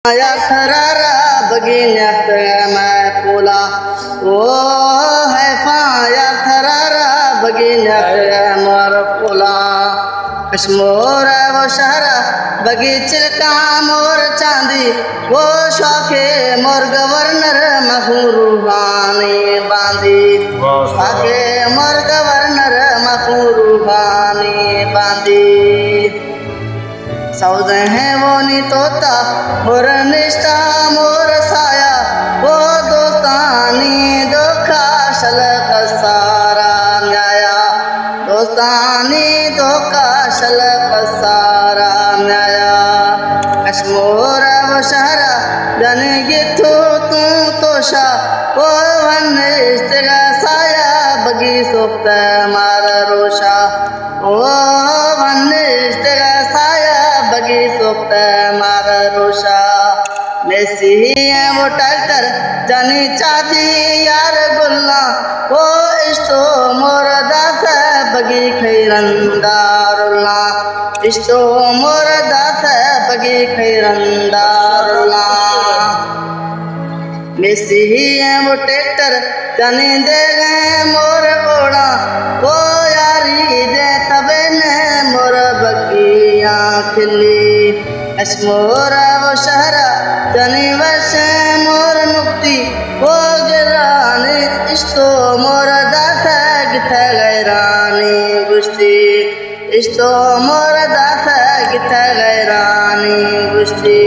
या थरारा बगिया मैं पोला ओ है फाया थरारा बगिया मोर पोला कश्मोर वो शहरा बगीचे का मोर चांदी वो शौके मोर गवर्नर मखरूबानी बांधी शौके मोर गवर्नर मखरूबानी बांधी सौदे हैं वो नी तोता मोर निष्ठा मोर साया वो दोस्तानी धोखा शलक सारा न्याया दोस्तानी धोखा शलक सारा न्याया कश्मोर वो शहरा जन गिथु तू तोशा वो वनिष्ठ साया बगी सुप्त मार रोशा ओ वनिष्ठ साया बगी सुप्त मार रोशा मेसी है वो ट्रैक्टर जानी चादी यार गुल्ला वो इस्तो मोर दास बगी खैरंदारुल्ला इस्तो मोर दास बगी खैरंदारुल्ला मेसी है वो ट्रैक्टर जानी दे गए मोर ओड़ा वो यारी दे तबे ने मोर बगिया खिली कश्मोर वो शहरा जानी वश मोर नुक्ति वो गिरानी इस्तो मोर दास गिथ गैरानी गुश्ती इस्तो मोर दास गिथ गैरानी गुश्ती।